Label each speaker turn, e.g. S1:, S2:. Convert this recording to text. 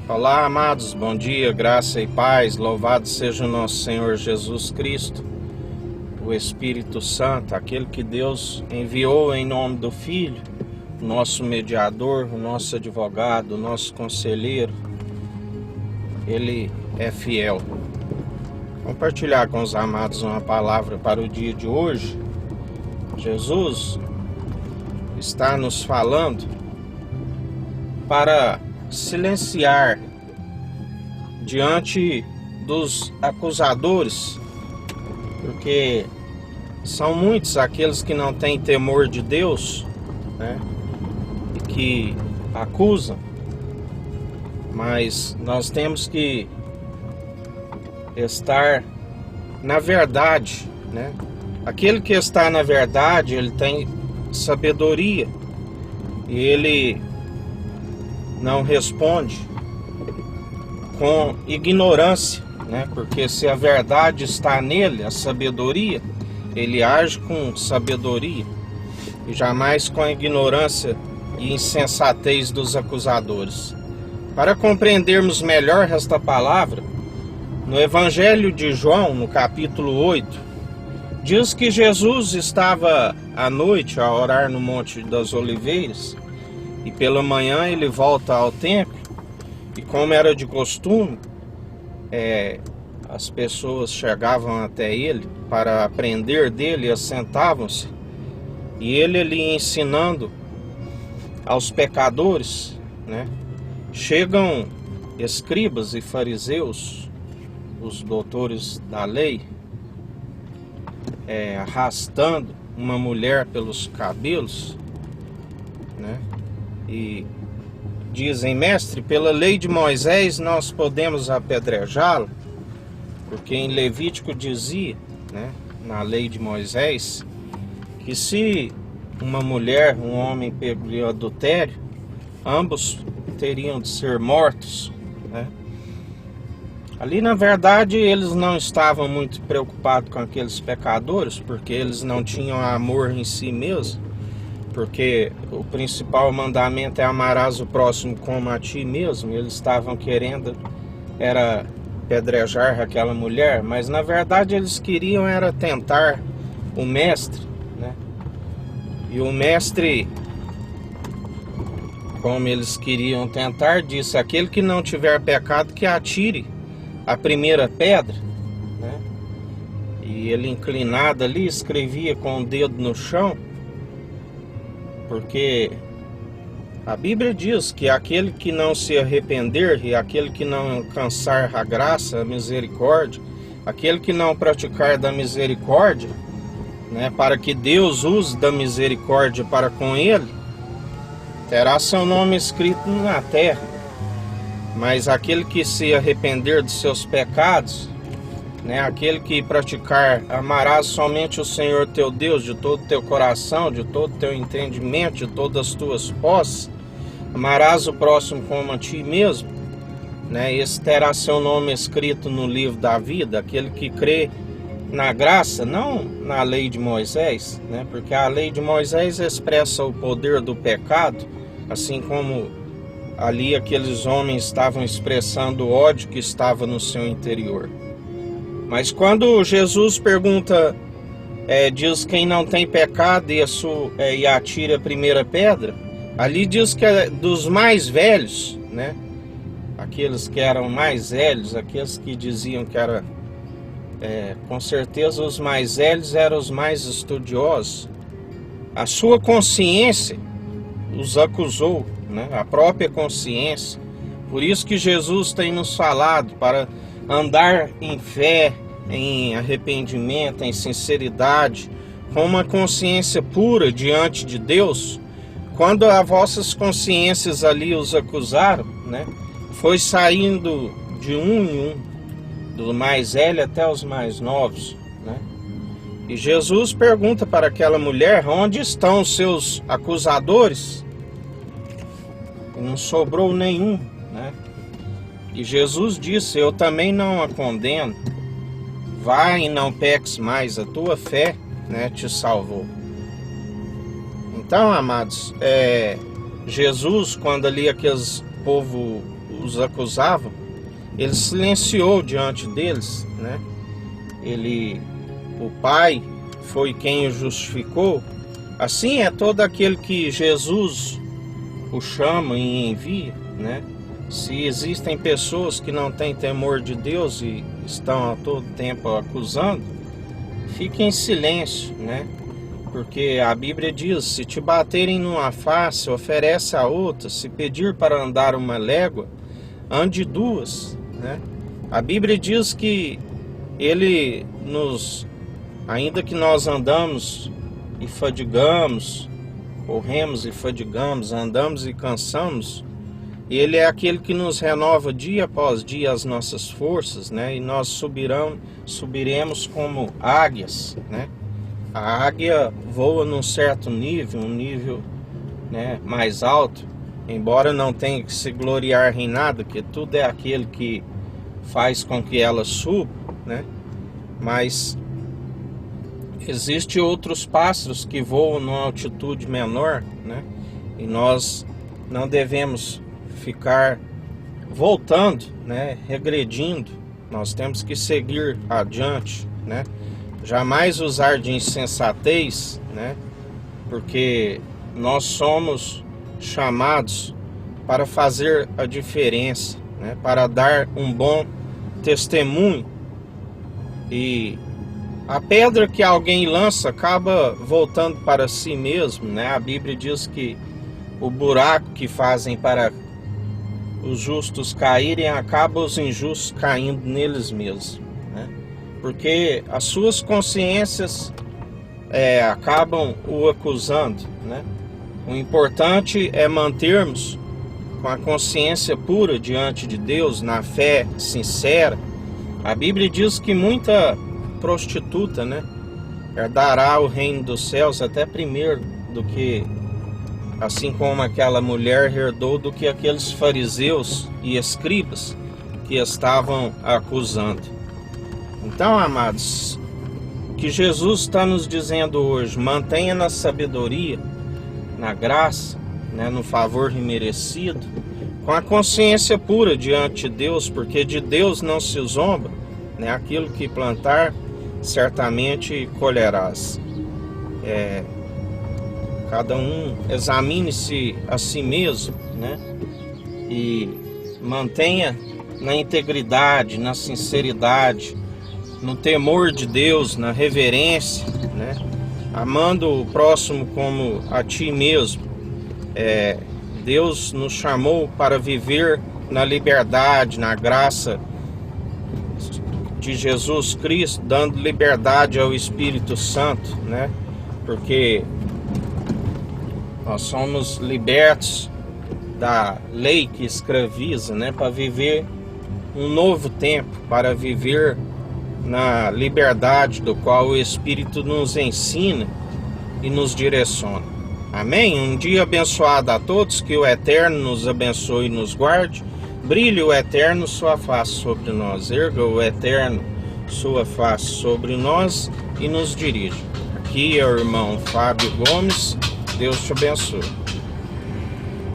S1: Olá, amados, bom dia, graça e paz, louvado seja o nosso Senhor Jesus Cristo, o Espírito Santo, aquele que Deus enviou em nome do Filho, o nosso mediador, o nosso advogado, o nosso conselheiro. Ele é fiel. Compartilhar com os amados uma palavra para o dia de hoje. Jesus está nos falando para silenciar diante dos acusadores, porque são muitos aqueles que não têm temor de Deus, né, e que acusam, mas nós temos que estar na verdade, né? Aquele que está na verdade, ele tem sabedoria e ele não responde com ignorância, né? Porque se a verdade está nele, a sabedoria, ele age com sabedoria e jamais com a ignorância e insensatez dos acusadores. Para compreendermos melhor esta palavra, no Evangelho de João, no capítulo 8, diz que Jesus estava à noite a orar no Monte das Oliveiras e pela manhã ele volta ao templo e, como era de costume, as pessoas chegavam até ele para aprender dele e assentavam-se, e ele ali ensinando aos pecadores, né? Chegam escribas e fariseus, os doutores da lei, arrastando uma mulher pelos cabelos, né? E dizem: mestre, pela lei de Moisés nós podemos apedrejá-lo, porque em Levítico dizia, né, na lei de Moisés, que se uma mulher, um homem pego em adultério, ambos teriam de ser mortos, né? Ali, na verdade, eles não estavam muito preocupados com aqueles pecadores, porque eles não tinham amor em si mesmo, porque o principal mandamento é amarás o próximo como a ti mesmo. Eles estavam querendo era apedrejar aquela mulher, mas na verdade eles queriam era tentar o mestre, né? E o mestre, como eles queriam tentar, disse: aquele que não tiver pecado que atire a primeira pedra, né? E ele, inclinado ali, escrevia com o dedo no chão, porque a Bíblia diz que aquele que não se arrepender e aquele que não alcançar a graça, a misericórdia, aquele que não praticar da misericórdia, né, para que Deus use da misericórdia para com ele, terá seu nome escrito na terra. Mas aquele que se arrepender dos seus pecados, né, aquele que praticar, amarás somente o Senhor teu Deus de todo o teu coração, de todo o teu entendimento, de todas as tuas posses, amarás o próximo como a ti mesmo, né, esse terá seu nome escrito no livro da vida. Aquele que crê na graça, não na lei de Moisés, né, porque a lei de Moisés expressa o poder do pecado, assim como ali aqueles homens estavam expressando o ódio que estava no seu interior. Mas quando Jesus pergunta, diz quem não tem pecado e atira a primeira pedra, ali diz que é dos mais velhos, né? Aqueles que eram mais velhos, aqueles que diziam que era, com certeza os mais velhos eram os mais estudiosos. A sua consciência os acusou, né? A própria consciência. Por isso que Jesus tem nos falado para andar em fé, em arrependimento, em sinceridade, com uma consciência pura diante de Deus. Quando as vossas consciências ali os acusaram, né, foi saindo de um em um, do mais velho até os mais novos, né? E Jesus pergunta para aquela mulher: onde estão os seus acusadores? E não sobrou nenhum, né? E Jesus disse: eu também não a condeno, vai e não peques mais, a tua fé, né, te salvou. Então, amados, Jesus, quando ali aqueles povo, os acusavam, ele silenciou diante deles, né? O Pai foi quem o justificou. Assim é todo aquele que Jesus o chama e envia, né? Se existem pessoas que não têm temor de Deus e estão a todo tempo acusando, fique em silêncio, né? Porque a Bíblia diz: se te baterem numa face, oferece a outra. Se pedir para andar uma légua, ande duas, né? A Bíblia diz que Ele ainda que nós andamos e fadigamos, corremos e fadigamos, andamos e cansamos, Ele é aquele que nos renova dia após dia as nossas forças, né? E nós subiremos como águias, né? A águia voa num certo nível, um nível, né, mais alto, embora não tenha que se gloriar em nada, que tudo é aquele que faz com que ela suba, né? Mas existem outros pássaros que voam numa altitude menor, né? E nós não devemos ficar voltando, né, regredindo. Nós temos que seguir adiante, né? Jamais usar de insensatez, né? Porque nós somos chamados para fazer a diferença, né? Para dar um bom testemunho. E a pedra que alguém lança acaba voltando para si mesmo, né? A Bíblia diz que o buraco que fazem para os justos caírem, acaba os injustos caindo neles mesmos, né? Porque as suas consciências acabam o acusando, né? O importante é mantermos com a consciência pura diante de Deus, na fé sincera. A Bíblia diz que muita prostituta, né, herdará o reino dos céus até primeiro do que, assim como aquela mulher herdou, do que aqueles fariseus e escribas que estavam acusando. Então, amados, o que Jesus está nos dizendo hoje: mantenha na sabedoria, na graça, né, no favor imerecido, com a consciência pura diante de Deus, porque de Deus não se zomba, né? Aquilo que plantar, certamente colherás. Cada um examine-se a si mesmo, né? E mantenha na integridade, na sinceridade, no temor de Deus, na reverência, né? Amando o próximo como a ti mesmo. Deus nos chamou para viver na liberdade, na graça de Jesus Cristo, dando liberdade ao Espírito Santo, né? Porque nós somos libertos da lei que escraviza, né? Para viver um novo tempo, para viver na liberdade do qual o Espírito nos ensina e nos direciona. Amém? Um dia abençoado a todos, que o Eterno nos abençoe e nos guarde. Brilhe o Eterno sua face sobre nós, erga o Eterno sua face sobre nós e nos dirija. Aqui é o irmão Fábio Gomes. Deus te abençoe.